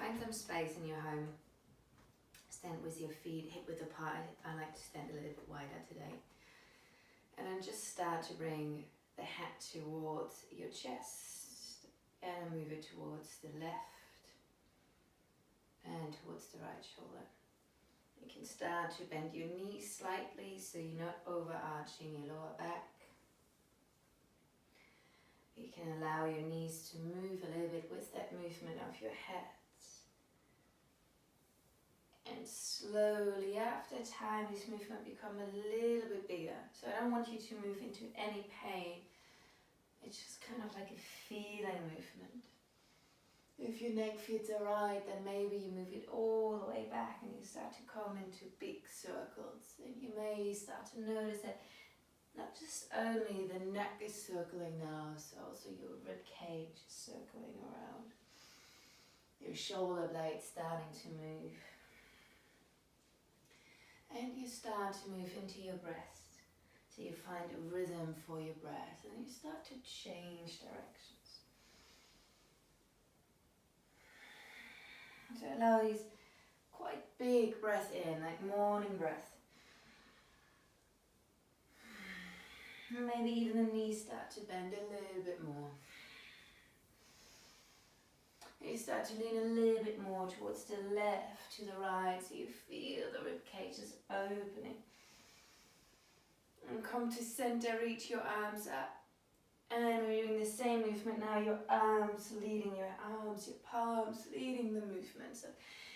find some space in your home. Stand with your feet hip width apart. I like to stand a little bit wider today. And then just start to bring the head towards your chest and move it towards the left and towards the right shoulder. You can start to bend your knees slightly so you're not overarching your lower back. You can allow your knees to move a little bit with that movement of your head. And slowly, after time, this movement become a little bit bigger. So I don't want you to move into any pain. It's just kind of like a feeling movement. If your neck feels alright, then maybe you move it all the way back and you start to come into big circles. And you may start to notice that not just only the neck is circling now, so also your rib cage is circling around. Your shoulder blades starting to move. And you start to move into your breath. So you find a rhythm for your breath and you start to change directions. So allow these quite big breath in, like morning breath. And maybe even the knees start to bend a little bit more. You start to lean a little bit more towards the left, to the right, so you feel the rib cage is opening. And come to center, reach your arms up. And we're doing the same movement now, your arms leading your arms, your palms leading the movement. So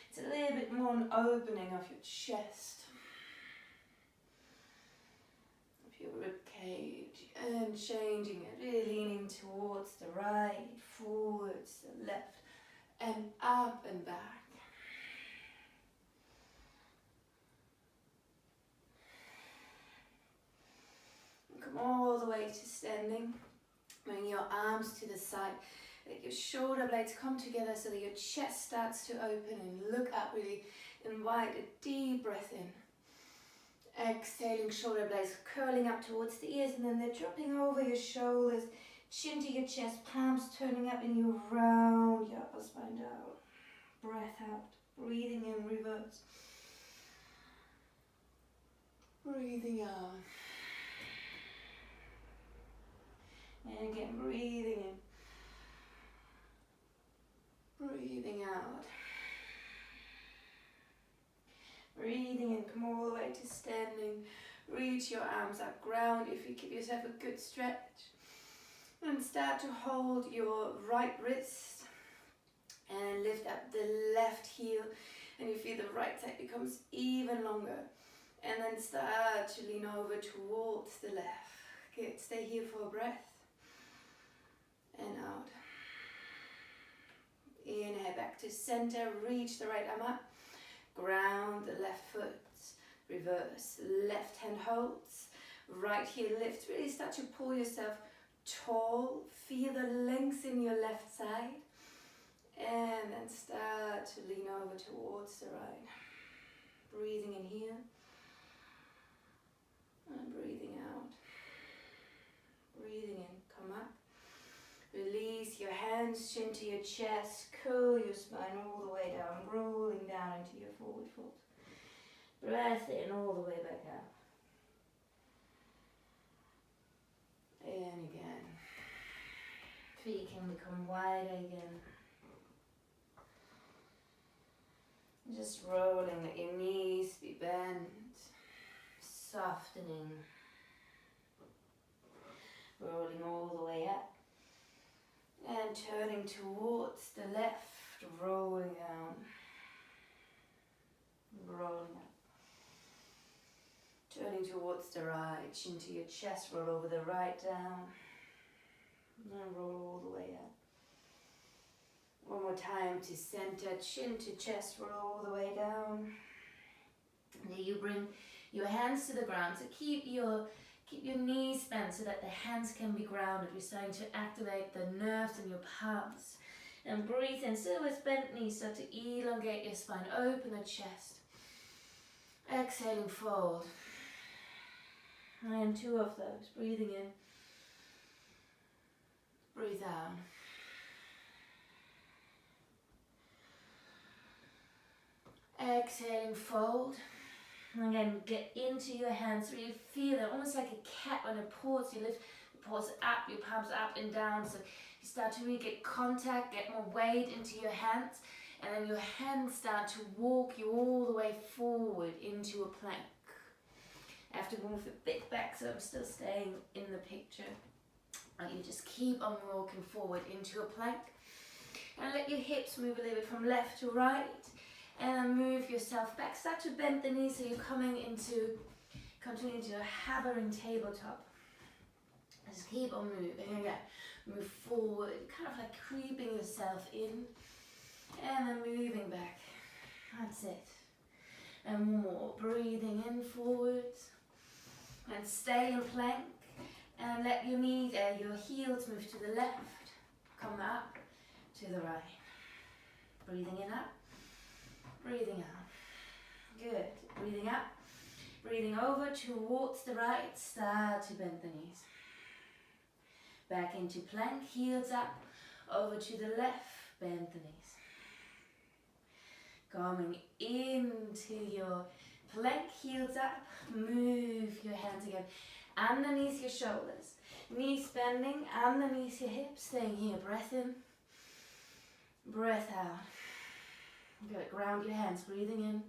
it's a little bit more an opening of your chest, of your rib cage, and changing it, really leaning towards the right, forwards, the left, and up and back. And come all the way to standing. Bring your arms to the side. Let your shoulder blades come together so that your chest starts to open and look up really. Invite a deep breath in. Exhaling, shoulder blades curling up towards the ears and then they're dropping over your shoulders. Chin to your chest, palms turning up and you round your upper spine down. Breath out, breathing in reverse. Breathing out. And again, breathing in. Breathing out. Breathing in, come all the way to standing. Reach your arms up, ground if you give yourself a good stretch. And start to hold your right wrist and lift up the left heel. And you feel the right side becomes even longer. And then start to lean over towards the left. Good, stay here for a breath. And out. Inhale back to center, reach the right arm up. Ground the left foot. Reverse, left hand holds. Right heel lifts, really start to pull yourself tall, feel the length in your left side and then start to lean over towards the right. Breathing in here and breathing out. Breathing in, come up. Release your hands, chin to your chest, curl your spine all the way down, rolling down into your forward fold. Breath in all the way back out. And again. Feet can become wider again. Just rolling, let your knees be bent. Softening. Rolling all the way up. And turning towards the left, rolling down. Rolling up. Turning towards the right, chin to your chest, roll over the right down. And roll all the way up. One more time to center, chin to chest, roll all the way down. And then you bring your hands to the ground. So keep your knees bent so that the hands can be grounded. We're starting to activate the nerves in your palms. And breathe in, still with bent knees, so to elongate your spine, open the chest. Exhaling, fold. And two of those. Breathing in. Breathe out. Exhaling, fold. And again, get into your hands. Really feel it, almost like a cat when it paws. You lift the paws up, your palms up and down. So you start to really get contact, get more weight into your hands. And then your hands start to walk you all the way forward into a plank. I have to move a bit back so I'm still staying in the picture. And you just keep on walking forward into a plank. And let your hips move a little bit from left to right. And then move yourself back. Start to bend the knees so you're coming into a hovering tabletop. Just keep on moving. Again, move forward, kind of like creeping yourself in. And then moving back. That's it. And one more. Breathing in forwards. And stay in plank. And let your knees, your heels move to the left. Come up to the right. Breathing in up. Breathing out. Good. Breathing up. Breathing over towards the right. Start to bend the knees. Back into plank. Heels up. Over to the left. Bend the knees. Coming into your plank. Heels up. Move your hands again. Underneath your shoulders. Knees bending. Underneath your hips. Staying here. Breath in. Breath out. Good. Ground your hands. Breathing in.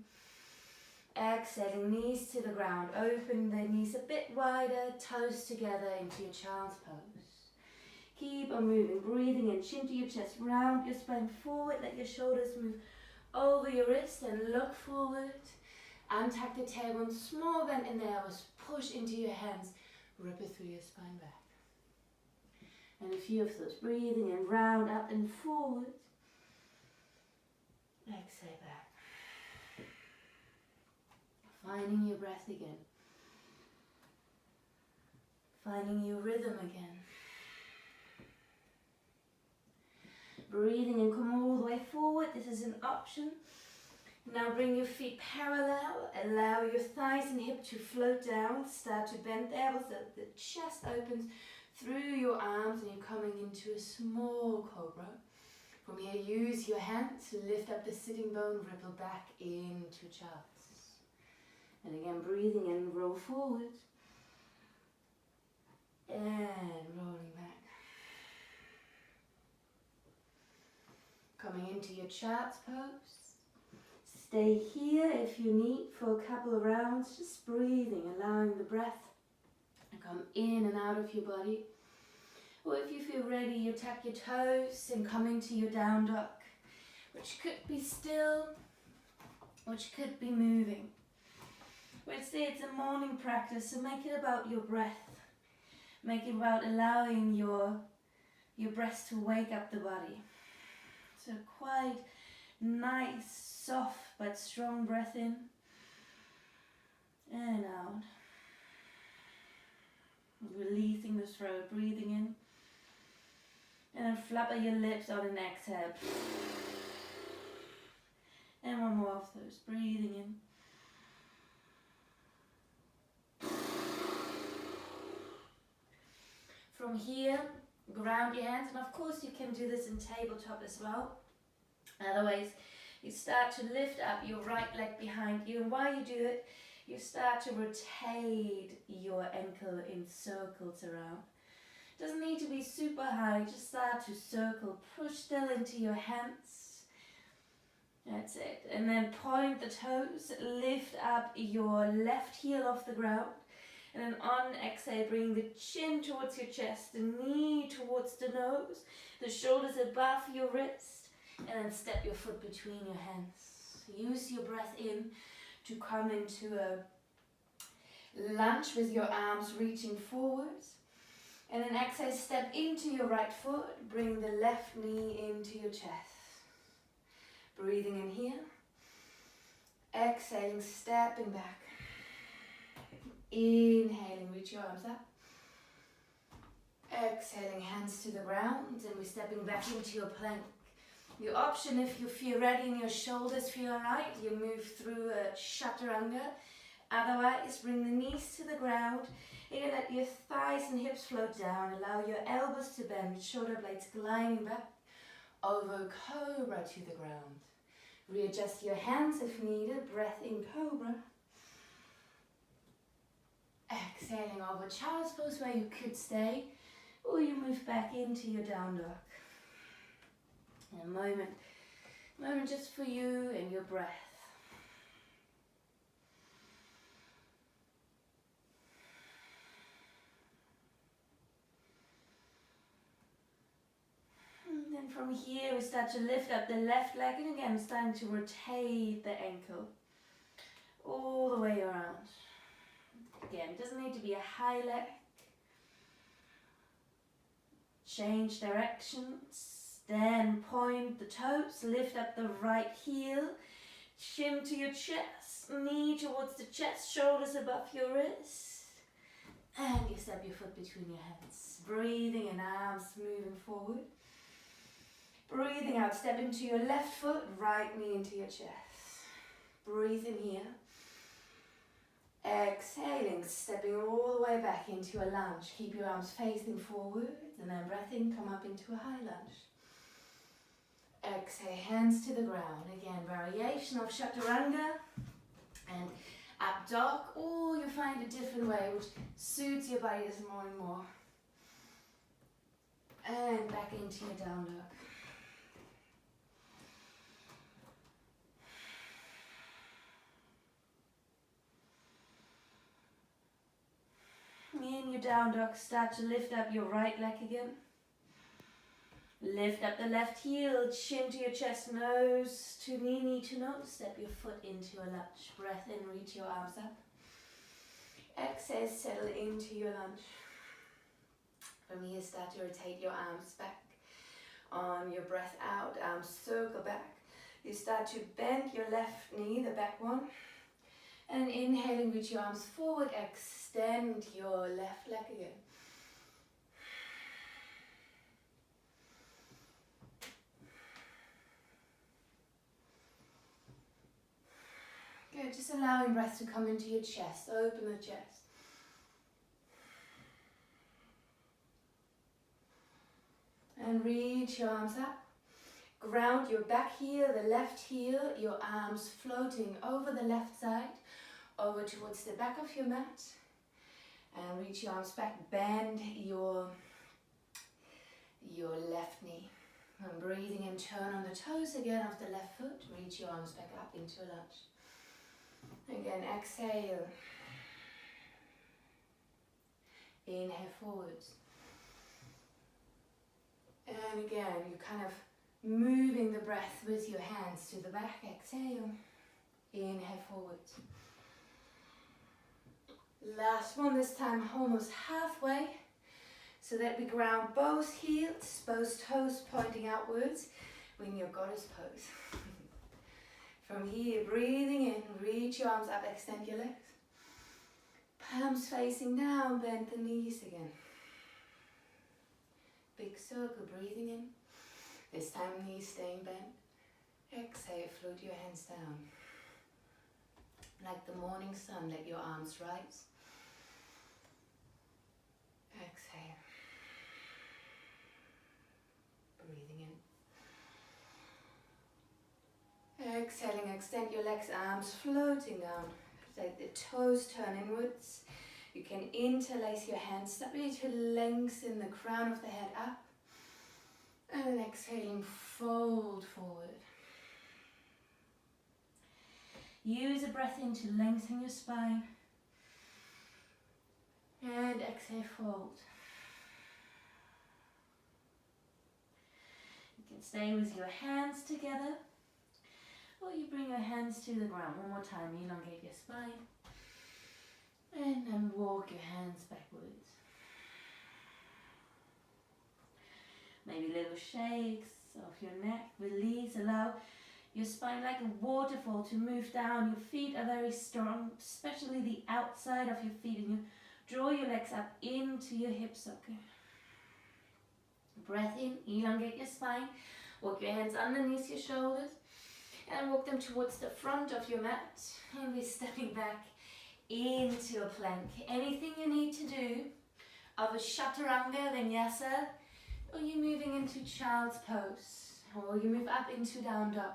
Exhaling. Knees to the ground. Open the knees a bit wider. Toes together into your child's pose. Keep on moving. Breathing in. Chin to your chest. Round your spine forward. Let your shoulders move over your wrist and look forward. Untuck the tailbone. Small bend in the elbows. Push into your hands. Rip it through your spine back. And a few of those. Breathing in. Round up and forward. Exhale back. Finding your breath again. Finding your rhythm again. Breathing and come all the way forward. This is an option. Now bring your feet parallel. Allow your thighs and hip to float down. Start to bend the elbows so the chest opens through your arms and you're coming into a small cobra. From here, use your hands to lift up the sitting bone, ripple back into child's. And again, breathing in, roll forward. And rolling back. Coming into your child's pose. Stay here if you need for a couple of rounds. Just breathing, allowing the breath to come in and out of your body. Or if you feel ready, you tuck your toes and come into your down dog, which could be still, which could be moving. We'd say it's a morning practice, so make it about your breath. Make it about allowing your breath to wake up the body. So quite nice, soft but strong breath in and out. Releasing the throat, breathing in. And then flapper your lips on an exhale. And one more of those. Breathing in. From here, ground your hands. And of course you can do this in tabletop as well. Otherwise, you start to lift up your right leg behind you. And while you do it, you start to rotate your ankle in circles around. Doesn't need to be super high, just start to circle. Push still into your hands. That's it. And then point the toes, lift up your left heel off the ground. And then on exhale, bring the chin towards your chest, the knee towards the nose, the shoulders above your wrist, and then step your foot between your hands. Use your breath in to come into a lunge with your arms reaching forwards. And then exhale, step into your right foot, bring the left knee into your chest. Breathing in here. Exhaling, stepping back. Inhaling, reach your arms up. Exhaling, hands to the ground, and we're stepping back into your plank. Your option, if you feel ready and your shoulders feel alright, you move through a chaturanga. Otherwise, bring the knees to the ground. You can let your thighs and hips float down. Allow your elbows to bend, shoulder blades gliding back over cobra to the ground. Readjust your hands if needed. Breath in, cobra. Exhaling over child's pose where you could stay, or you move back into your down dog. A moment just for you and your breath. And then from here we start to lift up the left leg, and again starting to rotate the ankle all the way around. Again, it doesn't need to be a high leg. Change directions, then point the toes, lift up the right heel, chin to your chest, knee towards the chest, shoulders above your wrist, and you step your foot between your hands. Breathing in, arms moving forward. Breathing out, step into your left foot, right knee into your chest. Breathe in here. Exhaling, stepping all the way back into a lunge. Keep your arms facing forward, and then breath in, come up into a high lunge. Exhale, hands to the ground. Again, variation of chaturanga and up dog, or you find a different way which suits your body more and more. And back into your down dog. In your down dog, start to lift up your right leg again. Lift up the left heel, chin to your chest, nose to knee, knee to nose. Step your foot into a lunge. Breath in, reach your arms up. Exhale, settle into your lunge. From here, start to rotate your arms back. On your breath out, arms circle back. You start to bend your left knee, the back one. And inhaling, reach your arms forward, extend your left leg again. Good, just allowing breath to come into your chest, open the chest. And reach your arms up. Ground your back heel, the left heel, your arms floating over the left side, over towards the back of your mat. And reach your arms back, bend your left knee. And breathing in, turn on the toes again of the left foot, reach your arms back up into a lunge. Again, exhale. Inhale forwards. And again, you kind of moving the breath with your hands to the back. Exhale. Inhale forwards. Last one, this time almost halfway. So that we ground both heels, both toes pointing outwards in your goddess pose. From here, breathing in, reach your arms up, extend your legs. Palms facing down, bend the knees again. Big circle, breathing in. This time knees staying bent. Exhale, float your hands down. Like the morning sun, let your arms rise. Exhale. Breathing in. Exhaling, extend your legs, arms floating down. Let the toes turn inwards. You can interlace your hands, start really to lengthen the crown of the head up. And then exhaling, fold forward. Use a breath in to lengthen your spine. And exhale, fold. You can stay with your hands together, or you bring your hands to the ground. One more time, elongate your spine. And then walk your hands backwards. Maybe little shakes of your neck, release, allow your spine like a waterfall to move down. Your feet are very strong, especially the outside of your feet, and you draw your legs up into your hip socket. Breath in, elongate your spine, walk your hands underneath your shoulders, and walk them towards the front of your mat. And we're stepping back into a plank. Anything you need to do of a chaturanga, vinyasa, or you're moving into child's pose, or you move up into down dog.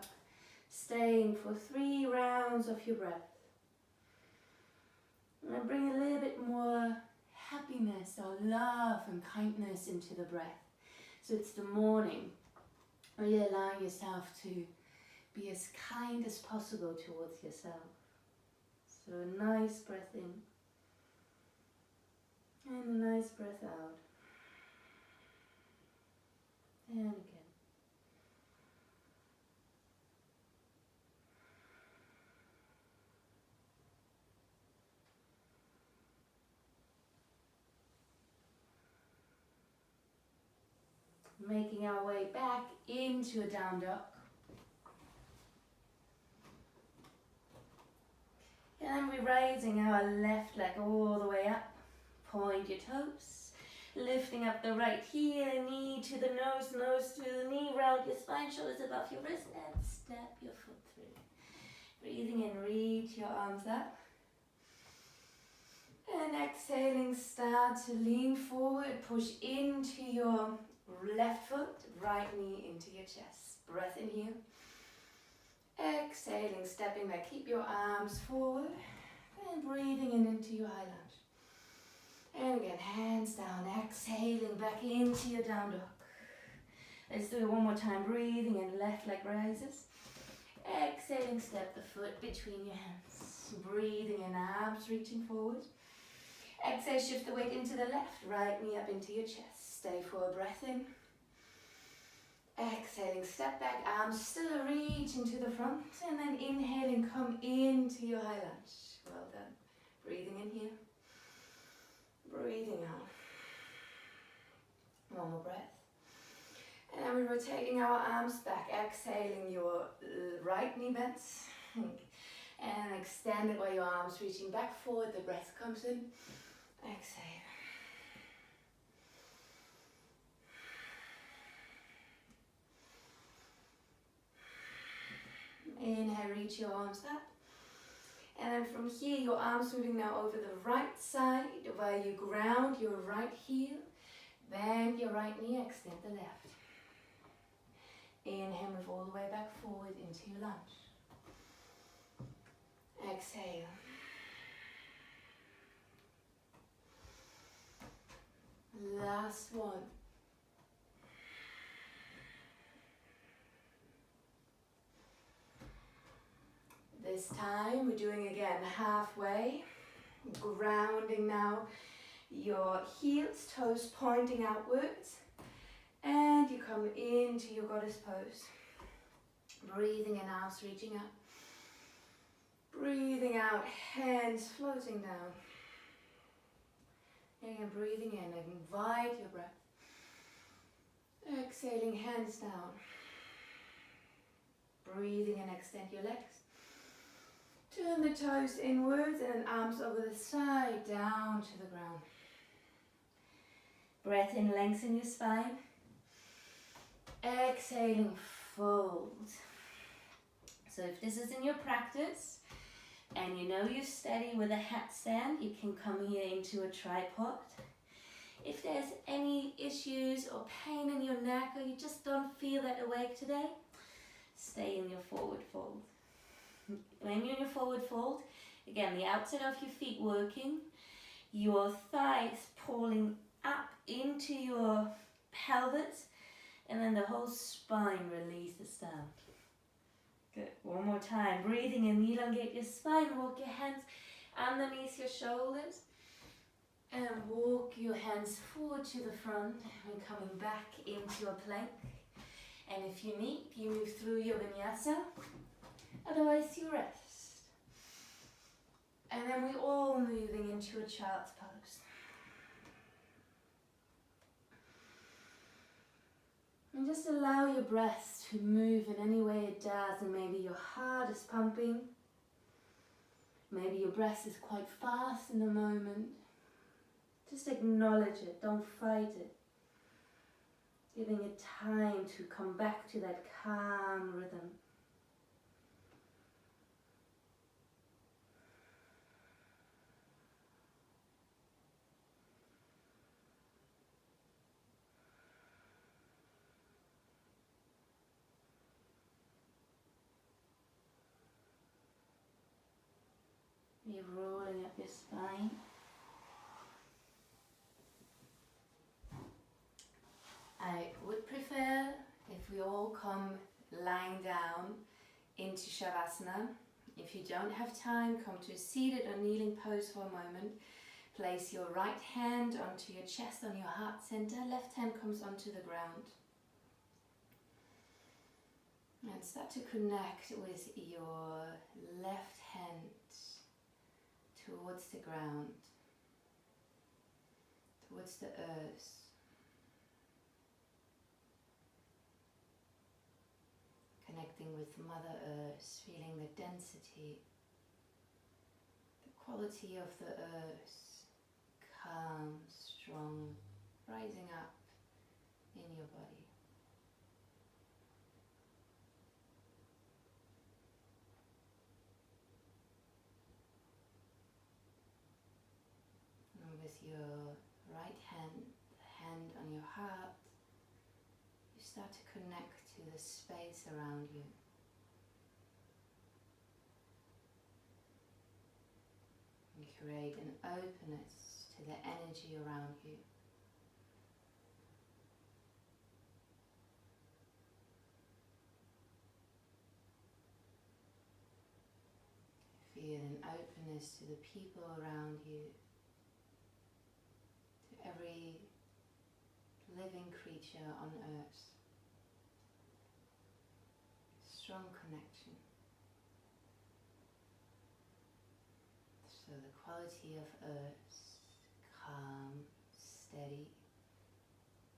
Staying for 3 rounds of your breath. And bring a little bit more happiness or love and kindness into the breath. So it's the morning, really allowing yourself to be as kind as possible towards yourself. So a nice breath in and a nice breath out. And again. Making our way back into a down dog. And then we're raising our left leg all the way up. Point your toes. Lifting up the right heel, knee to the nose, nose to the knee. Round your spine, shoulders above your wrist, and step your foot through. Breathing in, reach your arms up. And exhaling, start to lean forward. Push into your left foot, right knee into your chest. Breath in here. Exhaling, stepping back. Keep your arms forward. And breathing in into your high lunge. And again, hands down. Exhaling back into your down dog. Let's do it one more time. Breathing in, left leg rises. Exhaling, step the foot between your hands. Breathing in, arms reaching forward. Exhale, shift the weight into the left. Right knee up into your chest. Stay for a breath in. Exhaling, step back, arms still reaching to the front, and then inhaling, come into your high lunge. Well done. Breathing in here. Breathing out. One more breath. And then we're rotating our arms back, exhaling your right knee bends. And extend it while your arms reaching back forward, the breath comes in. Exhale. Inhale, reach your arms up. And then from here, your arms moving now over the right side, where you ground your right heel. Bend your right knee, extend the left. Inhale, move all the way back forward into your lunge. Exhale. Last one. This time we're doing again halfway, grounding now your heels, toes pointing outwards, and you come into your goddess pose. Breathing in, arms reaching up. Breathing out, hands floating down. And breathing in, invite your breath. Exhaling, hands down. Breathing in, extend your legs. Turn the toes inwards and arms over the side, down to the ground. Breath in, lengthen your spine. Exhaling, fold. So if this is in your practice and you know you're steady with a headstand, you can come here into a tripod. If there's any issues or pain in your neck or you just don't feel that awake today, stay in your forward fold. When you're in your forward fold, again, the outside of your feet working, your thighs pulling up into your pelvis, and then the whole spine releases down. Good. One more time. Breathing in, elongate your spine, walk your hands underneath your shoulders, and walk your hands forward to the front and coming back into a plank. And if you need, you move through your Vinyasa. Otherwise, you rest. And then we're all moving into a child's pose. And just allow your breath to move in any way it does. And maybe your heart is pumping. Maybe your breath is quite fast in the moment. Just acknowledge it. Don't fight it. Giving it time to come back to that calm rhythm. You're rolling up your spine. I would prefer if we all come lying down into Shavasana. If you don't have time, come to a seated or kneeling pose for a moment. Place your right hand onto your chest, on your heart center. Left hand comes onto the ground. And start to connect with your left hand towards the ground, towards the earth. Connecting with Mother Earth, feeling the density, the quality of the earth, calm, strong, rising up in your body. And with your right hand, the hand on your heart, you start to connect to the space around you. And create an openness to the energy around you. Feel an openness to the people around you, to every living creature on earth. Strong connection. So the quality of earth, calm, steady,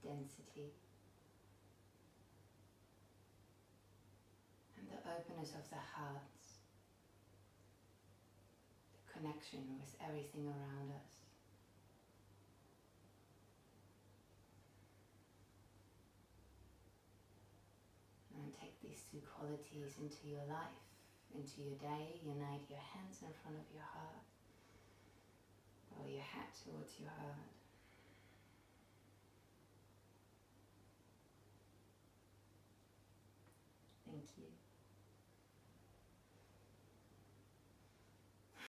density. And the openness of the heart. Connection with everything around us. And take these two qualities into your life, into your day. Unite your hands in front of your heart, or your hat towards your heart. Thank you.